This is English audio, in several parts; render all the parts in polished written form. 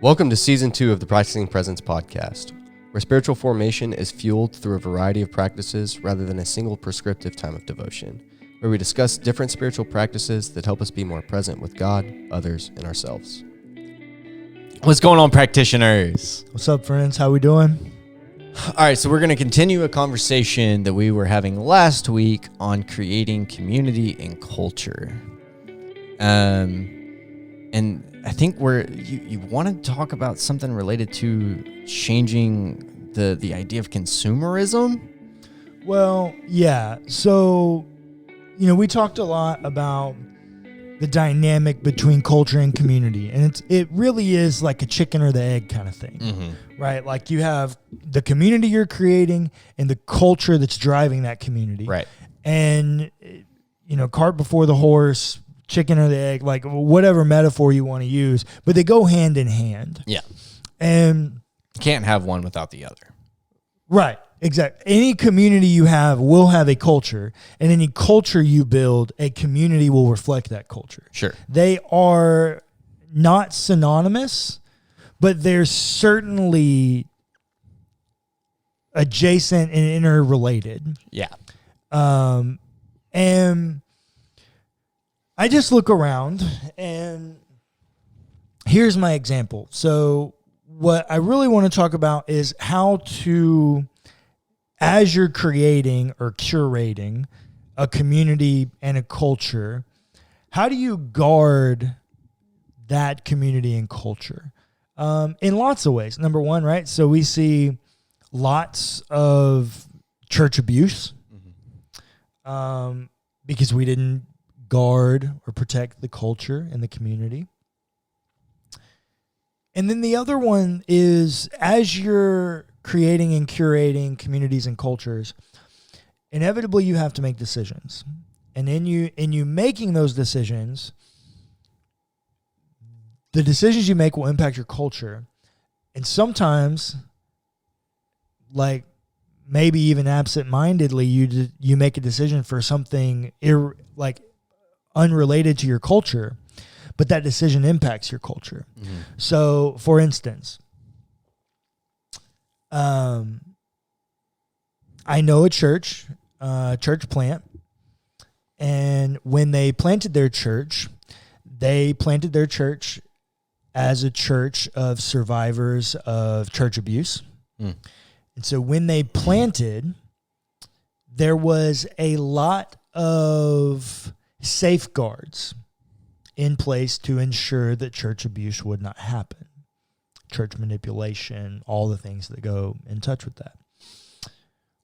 Welcome to Season 2 of the Practicing Presence podcast, where spiritual formation is fueled through a variety of practices rather than a single prescriptive time of devotion, where we discuss different spiritual practices that help us be more present with God, others, and ourselves. What's going on, practitioners? What's up, friends? How we doing? All right, so we're going to continue a conversation that we were having last week on creating community and culture. And I think you want to talk about something related to changing the idea of consumerism? Well, yeah. So, we talked a lot about the dynamic between culture and community, and it really is like a chicken or the egg kind of thing, right? Like you have the community you're creating and the culture that's driving that community, right? And cart before the horse, chicken or the egg, like whatever metaphor you want to use, but they go hand in hand. Yeah, and you can't have one without the other, right? Exactly. Any community you have will have a culture, and any culture you build, a community will reflect that culture. Sure. They are not synonymous, but they're certainly adjacent and interrelated. Yeah. And I just look around, and here's my example. So what I really want to talk about is how to, as you're creating or curating a community and a culture, how do you guard that community and culture? In lots of ways. Number one, right? So we see lots of church abuse because we didn't guard or protect the culture and the community. And then the other one is, as you're creating and curating communities and cultures, inevitably you have to make decisions. And in you making those decisions, the decisions you make will impact your culture. And sometimes, like maybe even absent-mindedly, you make a decision for something unrelated to your culture, but that decision impacts your culture. Mm-hmm. So, for instance, I know a church plant, and when they planted their church as a church of survivors of church abuse. Mm. And so when they planted, there was a lot of safeguards in place to ensure that church abuse would not happen. Church manipulation, all the things that go in touch with that.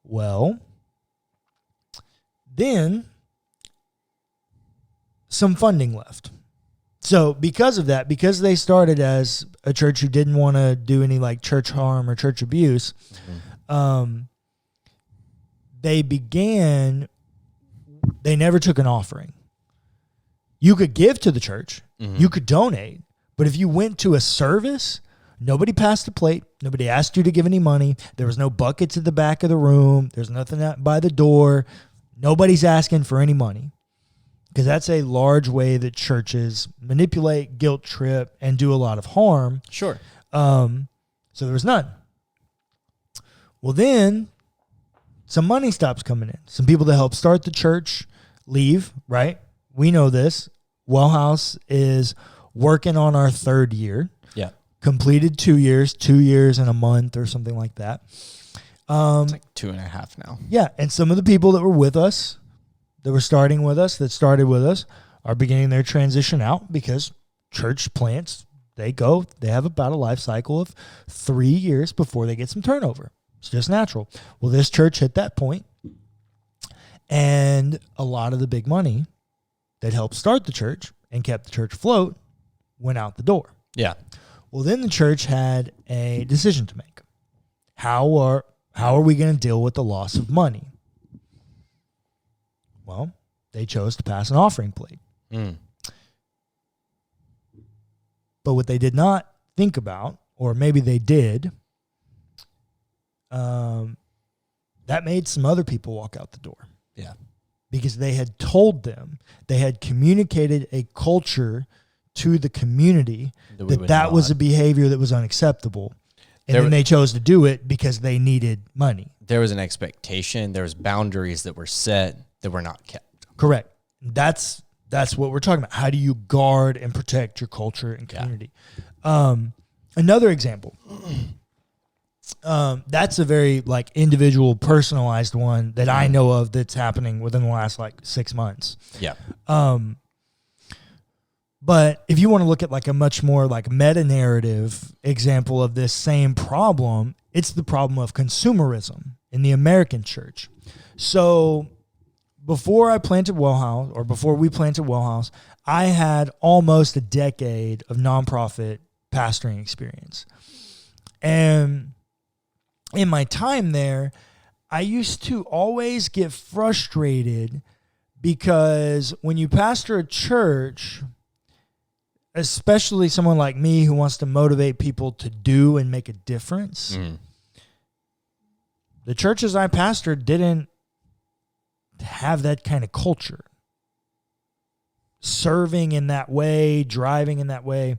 Well, then some funding left. So because of that, because they started as a church who didn't want to do any like church harm or church abuse, they never took an offering. You could give to the church, you could donate, but if you went to a service, nobody passed the plate, nobody asked you to give any money, there was no buckets at the back of the room, there's nothing out by the door, nobody's asking for any money. Because that's a large way that churches manipulate, guilt trip, and do a lot of harm. Sure. So there was none. Well, then some money stops coming in. Some people that helped start the church leave, right? We know this. WellHouse is working on our third year. Yeah. Completed 2 years and a month or something like that. It's like 2.5 now. Yeah, and some of the people that were with us, that started with us, are beginning their transition out because church plants, they have about a life cycle of 3 years before they get some turnover. It's just natural. Well, this church hit that point, and a lot of the big money that helped start the church and kept the church afloat went out the door. Yeah. Well, then the church had a decision to make. How are we going to deal with the loss of money? Well, they chose to pass an offering plate. Mm. But what they did not think about, or maybe they did, that made some other people walk out the door. Yeah. Because they had told them, they had communicated a culture to the community that was a behavior that was unacceptable. And then they chose to do it because they needed money. There was an expectation. There was boundaries that were set that were not kept. Correct. That's what we're talking about. How do you guard and protect your culture and community? Yeah. Another example. That's a very like individual, personalized one that I know of that's happening within the last like 6 months. Yeah. But if you want to look at like a much more like meta-narrative example of this same problem, it's the problem of consumerism in the American church. So before we planted WellHouse, I had almost a decade of nonprofit pastoring experience. And in my time there, I used to always get frustrated because when you pastor a church, especially someone like me who wants to motivate people to do and make a difference, the churches I pastored didn't have that kind of culture. Serving in that way, driving in that way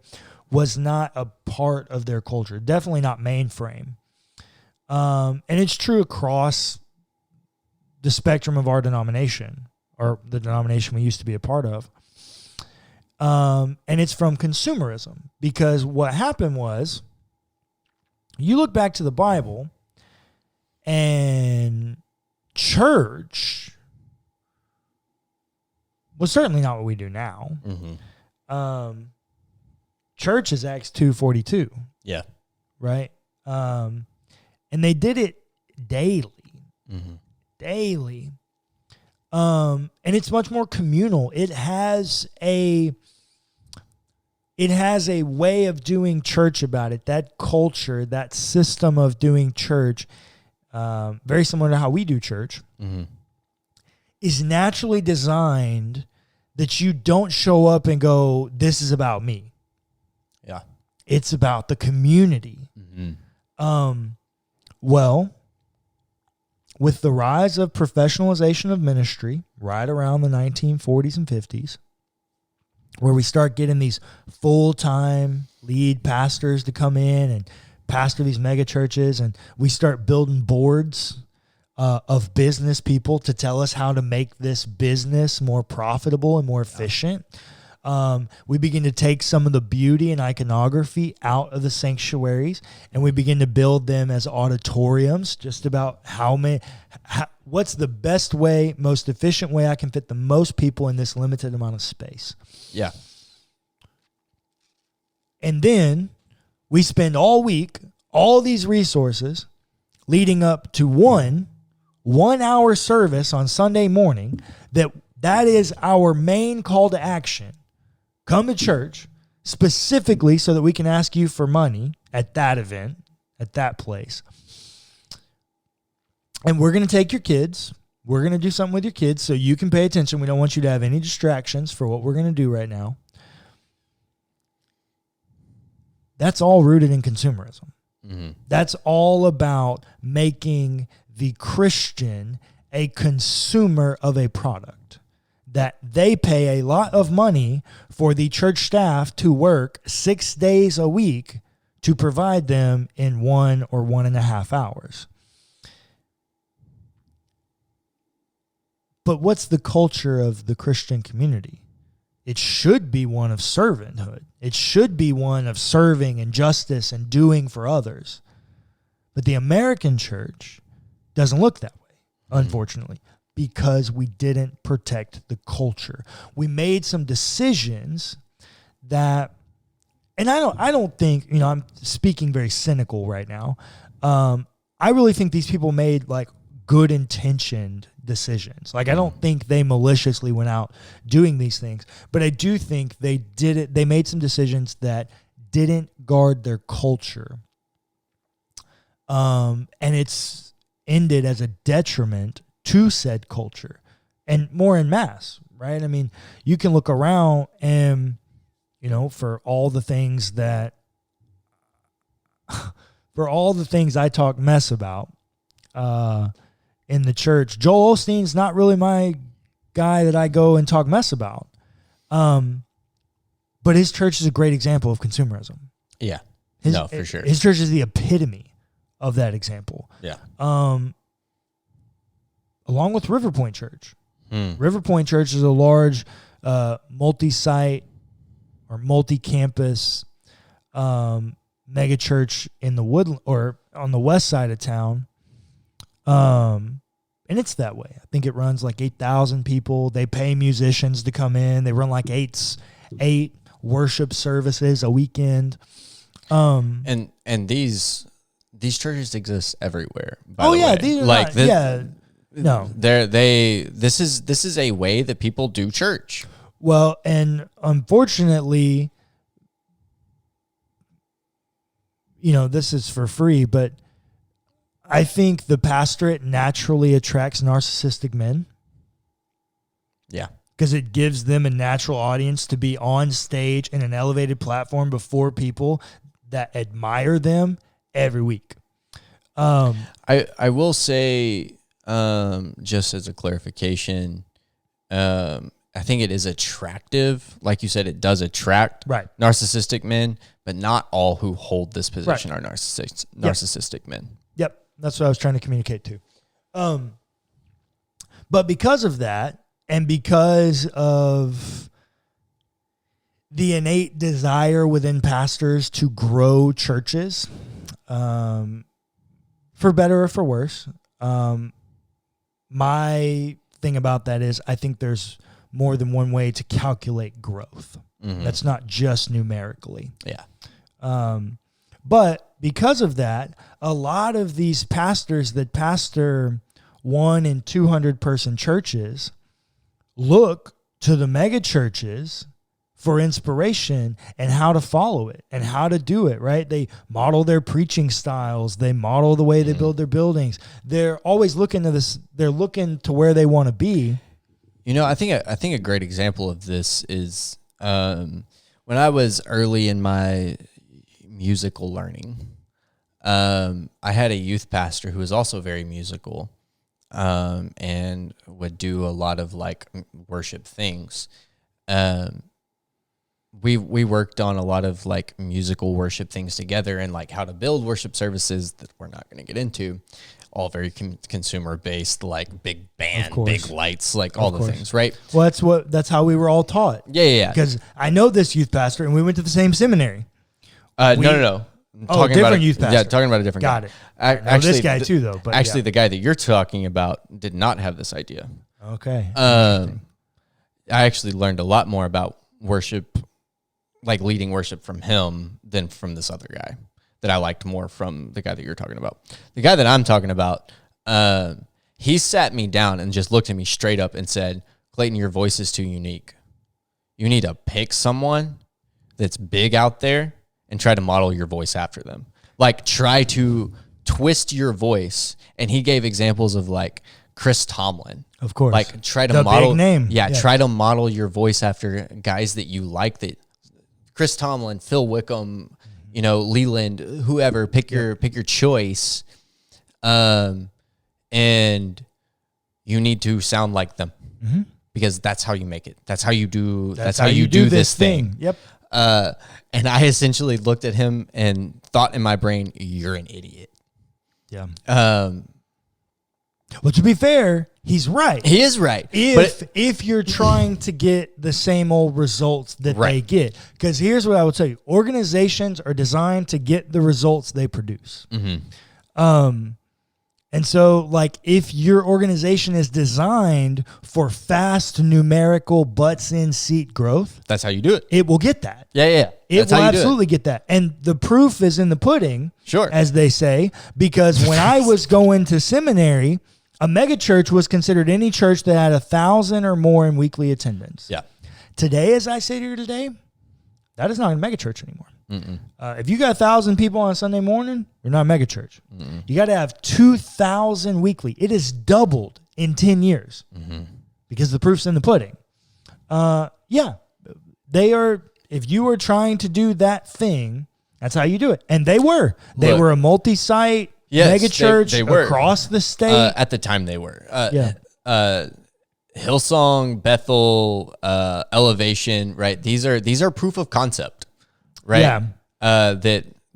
was not a part of their culture. Definitely not mainframe. And it's true across the spectrum of our denomination, or the denomination we used to be a part of. And it's from consumerism, because what happened was, you look back to the Bible, and church was certainly not what we do now. Mm-hmm. Church is Acts 2:42. Yeah. Right? And they did it daily. Mm-hmm. Daily. And it's much more communal. It has a way of doing church about it. That culture, that system of doing church, very similar to how we do church, is naturally designed that you don't show up and go, this is about me. Yeah. It's about the community. Mm-hmm. Well, with the rise of professionalization of ministry right around the 1940s and 50s, where we start getting these full-time lead pastors to come in and pastor these mega churches, and we start building boards of business people to tell us how to make this business more profitable and more efficient. We begin to take some of the beauty and iconography out of the sanctuaries, and we begin to build them as auditoriums, just about what's the best way, most efficient way I can fit the most people in this limited amount of space. Yeah. And then we spend all week, all these resources leading up to one 1-hour service on Sunday morning that is our main call to action. Come to church specifically so that we can ask you for money at that event, at that place. And we're going to take your kids. We're going to do something with your kids so you can pay attention. We don't want you to have any distractions for what we're going to do right now. That's all rooted in consumerism. Mm-hmm. That's all about making the Christian a consumer of a product, that they pay a lot of money for the church staff to work 6 days a week to provide them in 1 or 1.5 hours. But what's the culture of the Christian community? It should be one of servanthood. It should be one of serving and justice and doing for others. But the American church doesn't look that way, unfortunately, because we didn't protect the culture. We made some decisions that, and I don't think, I'm speaking very cynical right now. I really think these people made like good intentioned decisions. Like, I don't think they maliciously went out doing these things, but I do think they did it. They made some decisions that didn't guard their culture. And it's ended as a detriment to said culture, and more en masse, right? I mean, you can look around and, for all the things I talk mess about, in the church. Joel Osteen's not really my guy that I go and talk mess about. But his church is a great example of consumerism. Yeah. For sure. His church is the epitome of that example. Yeah. Along with River Point Church. River Point Church is a large multi-site or multi-campus mega church in the Woodland or on the west side of town. And it's that way. I think it runs like 8,000 people. They pay musicians to come in. They run like eight worship services a weekend. And these churches exist everywhere. By the yeah, way. these are like not, no. This is a way that people do church. Well, and unfortunately, this is for free, but I think the pastorate naturally attracts narcissistic men. Yeah. Because it gives them a natural audience to be on stage in an elevated platform before people that admire them every week. I will say, just as a clarification, I think it is attractive. Like you said, it does attract narcissistic men, but not all who hold this position are narcissistic men. Yep. That's what I was trying to communicate to. But because of that, and because of the innate desire within pastors to grow churches, for better or for worse, my thing about that is I think there's more than one way to calculate growth. Mm-hmm. That's not just numerically. Yeah. But because of that, a lot of these pastors that pastor 100 and 200 person churches look to the mega churches for inspiration and how to follow it and how to do it, right? They model their preaching styles. They model the way they build their buildings. They're always looking to this. They're looking to where they want to be. I think a great example of this is when I was early in my musical learning, I had a youth pastor who was also very musical. And would do a lot of like worship things. We worked on a lot of like musical worship things together and like how to build worship services that we're not going to get into. All very consumer based, like big band, big lights, like all the things, right? Well, that's how we were all taught. Yeah. Because I know this youth pastor, and we went to the same seminary. No. Different youth pastor. Yeah, talking about a different guy. Got it. Actually, this guy too, though. But actually, the guy that you're talking about did not have this idea. Okay. I actually learned a lot more about worship, like leading worship from him than from this other guy that I liked more from the guy that you're talking about. The guy that I'm talking about, he sat me down and just looked at me straight up and said, Clayton, your voice is too unique. You need to pick someone that's big out there and try to model your voice after them. Like, try to twist your voice. And he gave examples of, like, Chris Tomlin. Of course. Like, try to the model. Big name. Yeah, try to model your voice after guys that you like. That Chris Tomlin, Phil Wickham, Leland, whoever. Pick your choice. And you need to sound like them. Mm-hmm. Because that's how you make it. That's how you do. That's how you do this thing. Yep. And I essentially looked at him and thought in my brain, "You're an idiot." Yeah. Well, to be fair, he's right. He is right. If you're trying to get the same old results that they get, because here's what I would tell you: organizations are designed to get the results they produce. Mm-hmm. And so, like, if your organization is designed for fast numerical butts in seat growth, that's how you do it. It will get that. Yeah. It will absolutely get that. And the proof is in the pudding, as they say, because when I was going to seminary, a mega church was considered any church that had 1,000 or more in weekly attendance. Yeah. Today, as I sit here today, that is not a mega church anymore. If you got 1,000 people on a Sunday morning, you're not a mega church. Mm-mm. You got to have 2,000 weekly. It has doubled in 10 years because the proof's in the pudding. They are. If you are trying to do that thing, that's how you do it. And they were. They were a multi-site Yes, mega church they were. across the state. At the time they were. Yeah. Hillsong, Bethel, Elevation, right? These are proof of concept, right? Yeah.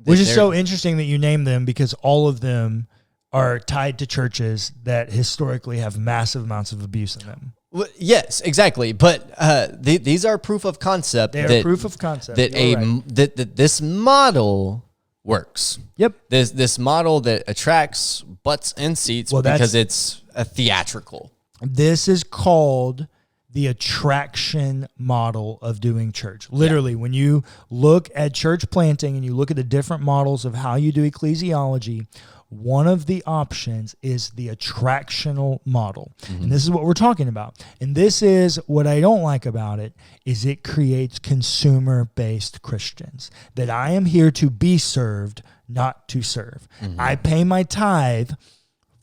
Which is they're- so interesting that you name them, because all of them are tied to churches that historically have massive amounts of abuse in them. Well, yes, exactly. But these are proof of concept. They are proof of concept. That You're right. that this model works. Yep. This model that attracts butts and seats because it's a theatrical. This is called the attraction model of doing church. Literally, when you look at church planting and you look at the different models of how you do ecclesiology, one of the options is the attractional model. And this is what we're talking about. And this is what I don't like about it, is it creates consumer-based Christians. That I am here to be served, not to serve. I pay my tithe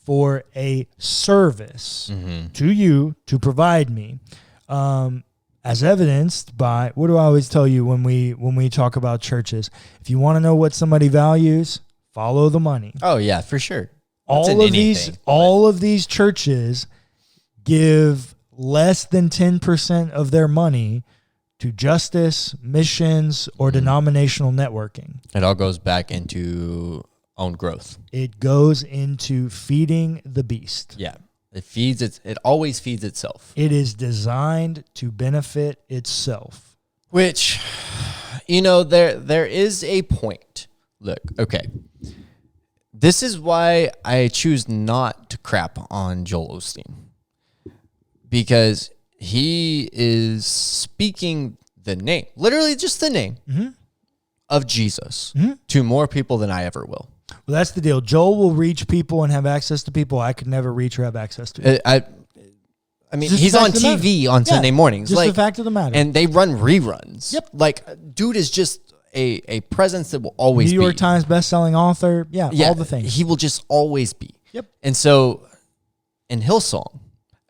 for a service to you to provide me, as evidenced by, what do I always tell you when we talk about churches? If you want to know what somebody values, follow the money. Oh yeah, for sure. All of these churches give less than 10% of their money to justice, missions, or denominational networking. It all goes back into own growth. It goes into feeding the beast. Yeah. It always feeds itself. It is designed to benefit itself. Which, there is a point. Look, okay. This is why I choose not to crap on Joel Osteen. Because he is speaking the name, literally just the name of Jesus to more people than I ever will. Well, that's the deal. Joel will reach people and have access to people I could never reach or have access to. I mean, he's on TV on Sunday mornings. Just the fact of the matter. And they run reruns. Yep. Like, dude is just a presence that will always be. New York Times bestselling author. Yeah, all the things. He will just always be. Yep. And so, in Hillsong,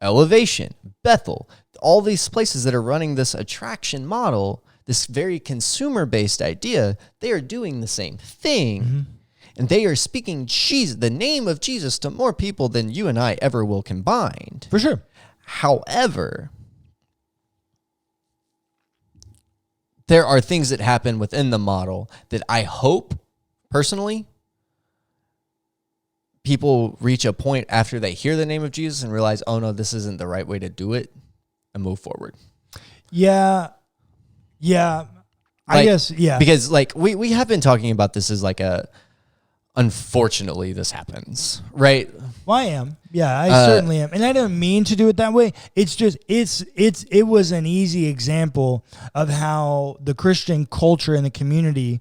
Elevation, Bethel, all these places that are running this attraction model, this very consumer-based idea, they are doing the same thing. And they are speaking the name of Jesus to more people than you and I ever will combined. For sure. However, there are things that happen within the model that I hope, personally, people reach a point after they hear the name of Jesus and realize, oh no, this isn't the right way to do it, and move forward. Yeah. I guess, yeah. Because we have been talking about this as unfortunately, this happens, right? Well, I am. Yeah, I certainly am. And I didn't mean to do it that way. It's just, it was an easy example of how the Christian culture and the community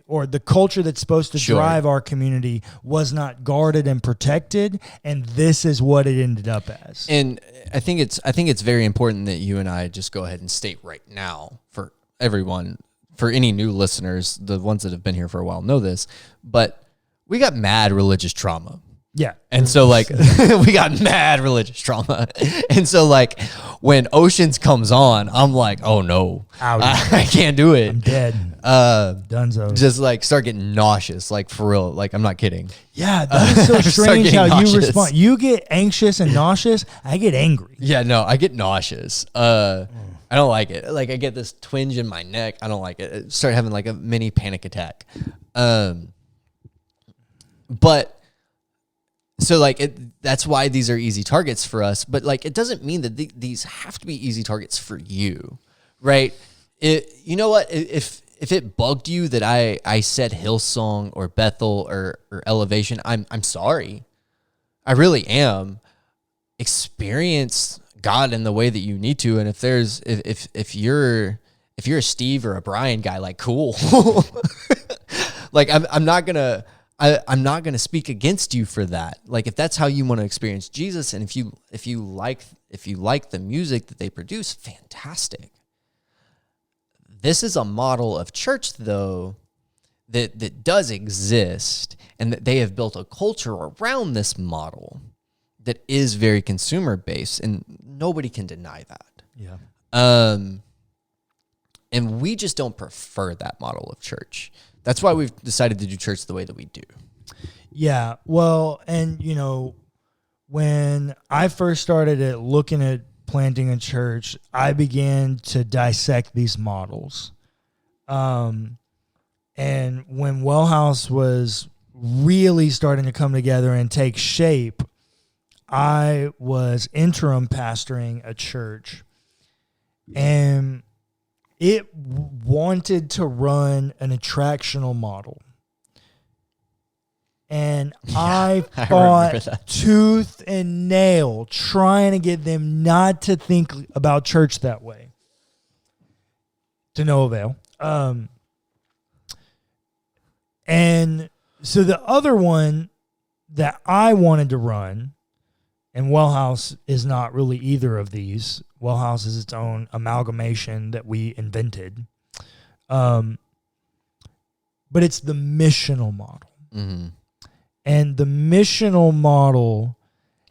or the culture that's supposed to drive our community was not guarded and protected. And this is what it ended up as. And I think it's very important that you and I just go ahead and state right now for everyone, for any new listeners, the ones that have been here for a while know this, but we got mad religious trauma. Yeah. And so we got mad religious trauma. And so when Oceans comes on, I'm like, oh no, I can't do it. I'm dead. Dunzo. Just start getting nauseous, for real. I'm not kidding. Yeah, that is so strange how you respond. You get anxious and nauseous. I get angry. Yeah, no, I get nauseous. I don't like it. I get this twinge in my neck. I don't like it. I start having a mini panic attack. But so that's why these are easy targets for us. But it doesn't mean that these have to be easy targets for you, right? You know what? If it bugged you that I said Hillsong or Bethel or Elevation, I'm sorry. I really am. Experience God in the way that you need to, and if you're a Steve or a Brian guy, cool. I'm not gonna speak against you for that. If that's how you want to experience Jesus, and if you like the music that they produce, fantastic. This is a model of church, though, that does exist, and that they have built a culture around this model that is very consumer based, and nobody can deny that. Yeah. And we just don't prefer that model of church. That's why we've decided to do church the way that we do. Yeah. Well, and when I first started looking at planting a church, I began to dissect these models. And when WellHouse was really starting to come together and take shape, I was interim pastoring a church, and it wanted to run an attractional model. And I fought tooth and nail trying to get them not to think about church that way. To no avail. And so the other one that I wanted to run, and WellHouse is not really either of these. WellHouse is its own amalgamation that we invented. But it's the missional model. Mm-hmm. And the missional model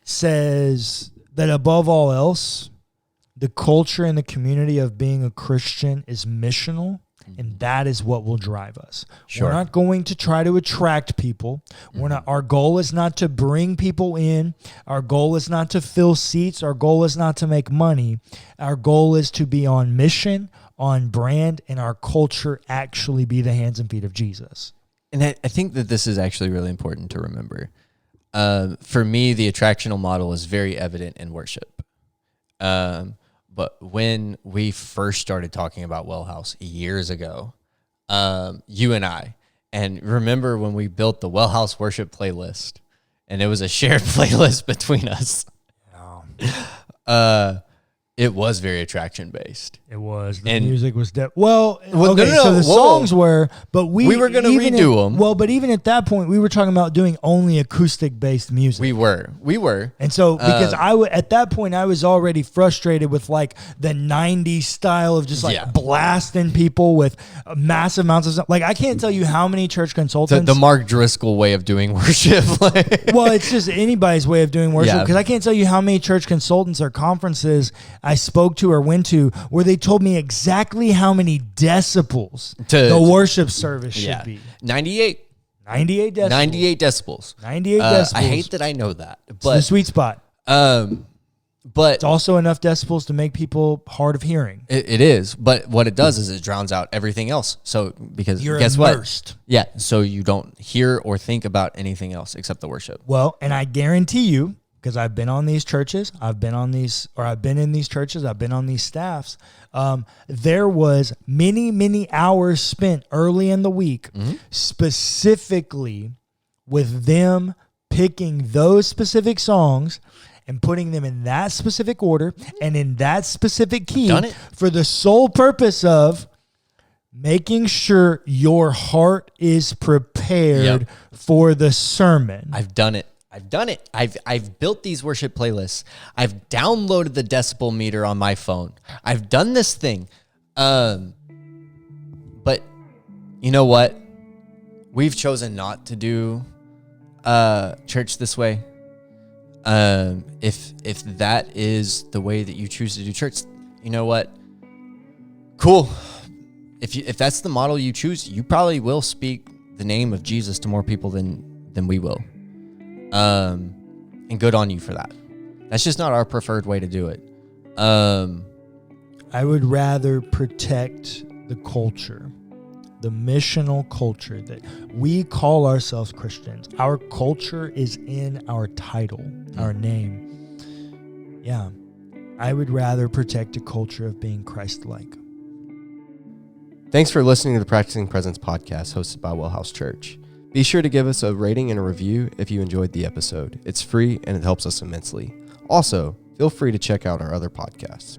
says that above all else, the culture and the community of being a Christian is missional, and that is what will drive us. Sure. We're not going to try to attract people. Our goal is not to bring people in. Our goal is not to fill seats. Our goal is not to make money. Our goal is to be on mission, on brand, and our culture actually be the hands and feet of Jesus. And I think that this is actually really important to remember. For me, the attractional model is very evident in worship. But when we first started talking about WellHouse years ago, you and I, and remember when we built the WellHouse worship playlist, and it was a shared playlist between us. Oh. It was very attraction based. It was. The and music was so the songs were, but we were going to redo them. Well, but even at that point, we were talking about doing only acoustic based music. We were. And so, because at that point, I was already frustrated with like the 90s style of just like blasting people with massive amounts of stuff. Like, I can't tell you how many church consultants. The Mark Driscoll way of doing worship. Well, it's just anybody's way of doing worship, because I can't tell you how many church consultants or conferences I spoke to or went to where they told me exactly how many decibels the worship service should be. 98 decibels. 98 decibels. I hate that I know that. But it's the sweet spot. But it's also enough decibels to make people hard of hearing. It is. But what it does is it drowns out everything else. So because you're guess immersed. What? Yeah. So you don't hear or think about anything else except the worship. Well, and I guarantee you, because I've been on these churches, I've been in these churches, I've been on these staffs. There was many hours spent early in the week, specifically with them picking those specific songs and putting them in that specific order and in that specific key for the sole purpose of making sure your heart is prepared for the sermon. I've done it. I've built these worship playlists. I've downloaded the decibel meter on my phone. I've done this thing. But you know what? We've chosen not to do church this way. If that is the way that you choose to do church, you know what? Cool. If that's the model you choose, you probably will speak the name of Jesus to more people than we will. And good on you for that. That's just not our preferred way to do it. I would rather protect the culture, the missional culture that we call ourselves Christians. Our culture is in our title, our name. Yeah. I would rather protect a culture of being Christ-like. Thanks for listening to the Practicing Presence podcast hosted by WellHouse Church. Be sure to give us a rating and a review if you enjoyed the episode. It's free and it helps us immensely. Also, feel free to check out our other podcasts.